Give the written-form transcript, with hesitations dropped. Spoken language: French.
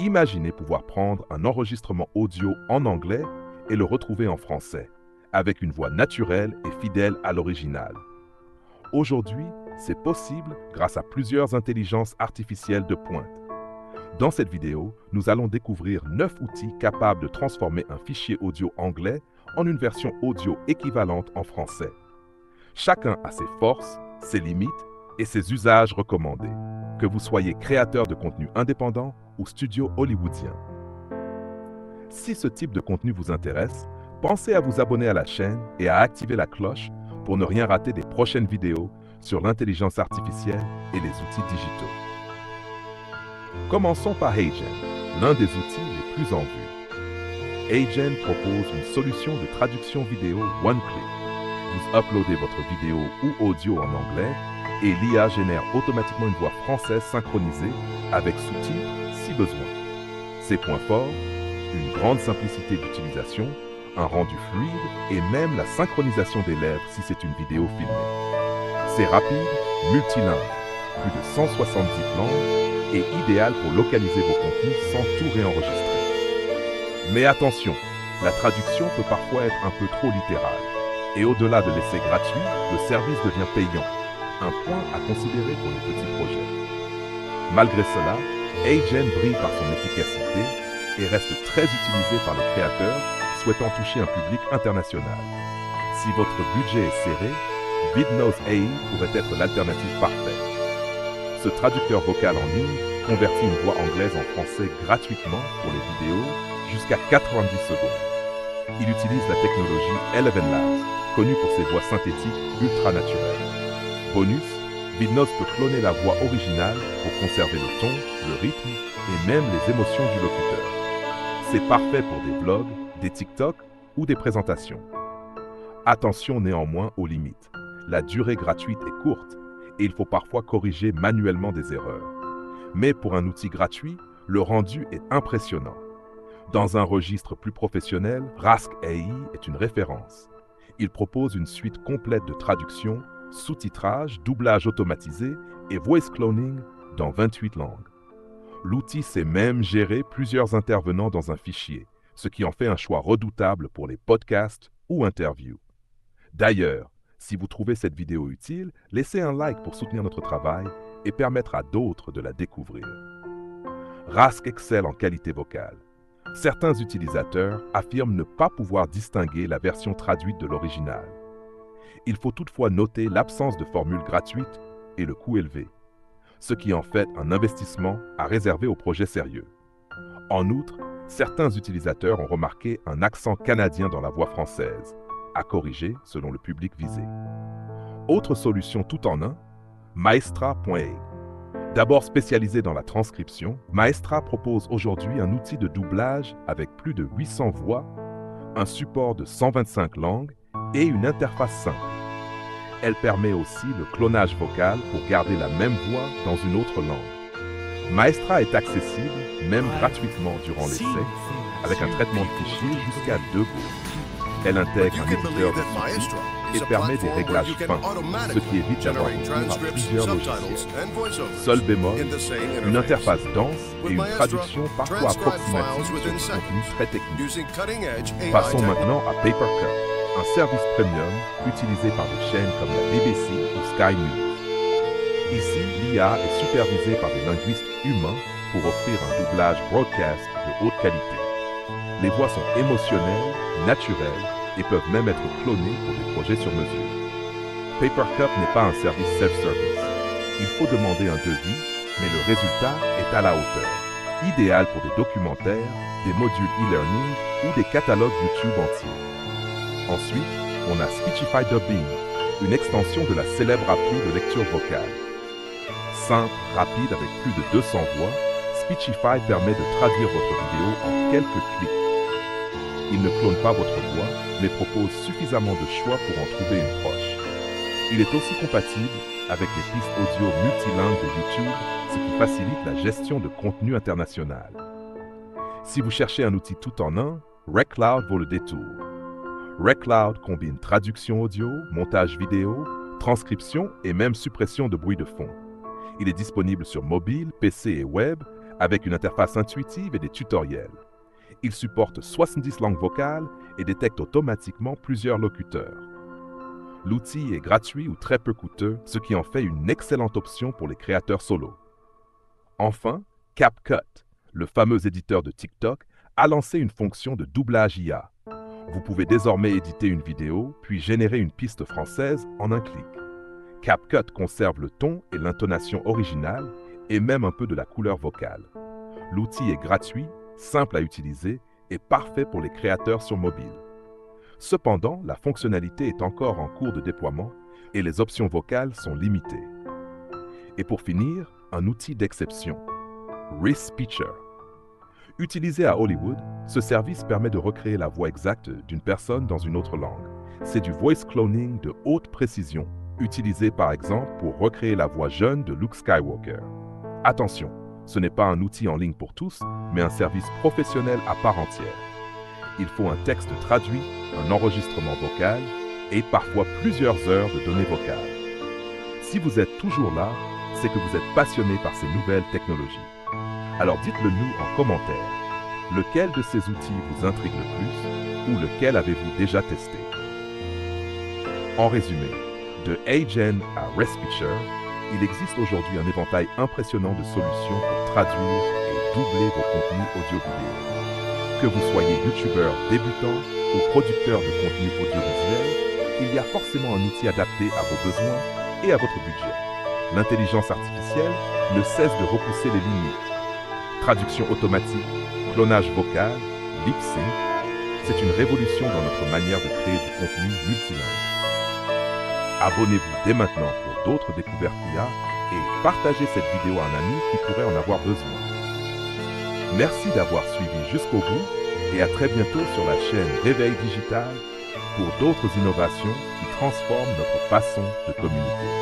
Imaginez pouvoir prendre un enregistrement audio en anglais et le retrouver en français, avec une voix naturelle et fidèle à l'original. Aujourd'hui, c'est possible grâce à plusieurs intelligences artificielles de pointe. Dans cette vidéo, nous allons découvrir 9 outils capables de transformer un fichier audio anglais en une version audio équivalente en français. Chacun a ses forces, ses limites et ses usages recommandés, que vous soyez créateur de contenu indépendant ou studio hollywoodien. Si ce type de contenu vous intéresse, pensez à vous abonner à la chaîne et à activer la cloche pour ne rien rater des prochaines vidéos sur l'intelligence artificielle et les outils digitaux. Commençons par HeyGen, l'un des outils les plus en vue. HeyGen propose une solution de traduction vidéo one-click. Vous uploadez votre vidéo ou audio en anglais et l'IA génère automatiquement une voix française synchronisée avec sous-titres si besoin. Ses points forts, une grande simplicité d'utilisation, un rendu fluide et même la synchronisation des lèvres si c'est une vidéo filmée. C'est rapide, multilingue, plus de 170 langues et idéal pour localiser vos contenus sans tout réenregistrer. Mais attention, la traduction peut parfois être un peu trop littérale. Et au-delà de l'essai gratuit, le service devient payant, un point à considérer pour les petits projets. Malgré cela, HeyGen brille par son efficacité et reste très utilisé par les créateurs souhaitant toucher un public international. Si votre budget est serré, Vidnose AI pourrait être l'alternative parfaite. Ce traducteur vocal en ligne convertit une voix anglaise en français gratuitement pour les vidéos jusqu'à 90 secondes. Il utilise la technologie Eleven Labs, connue pour ses voix synthétiques ultra naturelles. Bonus, Vidnose peut cloner la voix originale pour conserver le ton, le rythme et même les émotions du locuteur. C'est parfait pour des vlogs, des TikTok ou des présentations. Attention néanmoins aux limites. La durée gratuite est courte et il faut parfois corriger manuellement des erreurs. Mais pour un outil gratuit, le rendu est impressionnant. Dans un registre plus professionnel, Rask AI est une référence. Il propose une suite complète de traduction, sous-titrage, doublage automatisé et voice cloning dans 28 langues. L'outil sait même gérer plusieurs intervenants dans un fichier, ce qui en fait un choix redoutable pour les podcasts ou interviews. D'ailleurs, si vous trouvez cette vidéo utile, laissez un like pour soutenir notre travail et permettre à d'autres de la découvrir. Rask excelle en qualité vocale. Certains utilisateurs affirment ne pas pouvoir distinguer la version traduite de l'original. Il faut toutefois noter l'absence de formules gratuites et le coût élevé, ce qui en fait un investissement à réserver aux projets sérieux. En outre, certains utilisateurs ont remarqué un accent canadien dans la voix française, à corriger selon le public visé. Autre solution tout en un, Maestra.ai. D'abord spécialisé dans la transcription, Maestra propose aujourd'hui un outil de doublage avec plus de 800 voix, un support de 125 langues et une interface simple. Elle permet aussi le clonage vocal pour garder la même voix dans une autre langue. Maestra est accessible, même gratuitement durant l'essai, avec un traitement de fichiers jusqu'à 2 Go. Elle intègre un éditeur de sous-titres et permet des réglages fins, ce qui évite d'avoir recours à plusieurs logiciels. Seul bémol, une interface dense et une traduction parfois approximative sur du contenu très technique. Passons maintenant à Papercup, un service premium utilisé par des chaînes comme la BBC ou Sky News. Ici, l'IA est supervisée par des linguistes humains pour offrir un doublage broadcast de haute qualité. Les voix sont émotionnelles, naturelles et peuvent même être clonées pour des projets sur mesure. Papercup n'est pas un service self-service. Il faut demander un devis, mais le résultat est à la hauteur. Idéal pour des documentaires, des modules e-learning ou des catalogues YouTube entiers. Ensuite, on a Speechify Dubbing, une extension de la célèbre appli de lecture vocale. Simple, rapide avec plus de 200 voix, Speechify permet de traduire votre vidéo en quelques clics. Il ne clone pas votre voix, mais propose suffisamment de choix pour en trouver une proche. Il est aussi compatible avec les pistes audio multilingues de YouTube, ce qui facilite la gestion de contenu international. Si vous cherchez un outil tout en un, Recloud vaut le détour. Recloud combine traduction audio, montage vidéo, transcription et même suppression de bruit de fond. Il est disponible sur mobile, PC et web, avec une interface intuitive et des tutoriels. Il supporte 70 langues vocales et détecte automatiquement plusieurs locuteurs. L'outil est gratuit ou très peu coûteux, ce qui en fait une excellente option pour les créateurs solo. Enfin, CapCut, le fameux éditeur de TikTok, a lancé une fonction de doublage IA. Vous pouvez désormais éditer une vidéo, puis générer une piste française en un clic. CapCut conserve le ton et l'intonation originale et même un peu de la couleur vocale. L'outil est gratuit, simple à utiliser et parfait pour les créateurs sur mobile. Cependant, la fonctionnalité est encore en cours de déploiement et les options vocales sont limitées. Et pour finir, un outil d'exception, Respeecher. Utilisé à Hollywood, ce service permet de recréer la voix exacte d'une personne dans une autre langue. C'est du voice cloning de haute précision, utilisé par exemple pour recréer la voix jeune de Luke Skywalker. Attention, ce n'est pas un outil en ligne pour tous, mais un service professionnel à part entière. Il faut un texte traduit, un enregistrement vocal et parfois plusieurs heures de données vocales. Si vous êtes toujours là, c'est que vous êtes passionné par ces nouvelles technologies. Alors dites-le nous en commentaire. Lequel de ces outils vous intrigue le plus ou lequel avez-vous déjà testé? En résumé, de HeyGen à Respeecher, il existe aujourd'hui un éventail impressionnant de solutions pour traduire et doubler vos contenus audio-vidéo. Que vous soyez youtubeur débutant ou producteur de contenu audiovisuel, il y a forcément un outil adapté à vos besoins et à votre budget. L'intelligence artificielle ne cesse de repousser les limites. Traduction automatique, clonage vocal, lip sync, c'est une révolution dans notre manière de créer du contenu multilingue. Abonnez-vous dès maintenant pour d'autres découvertes IA et partagez cette vidéo à un ami qui pourrait en avoir besoin. Merci d'avoir suivi jusqu'au bout et à très bientôt sur la chaîne Réveil Digital pour d'autres innovations qui transforment notre façon de communiquer.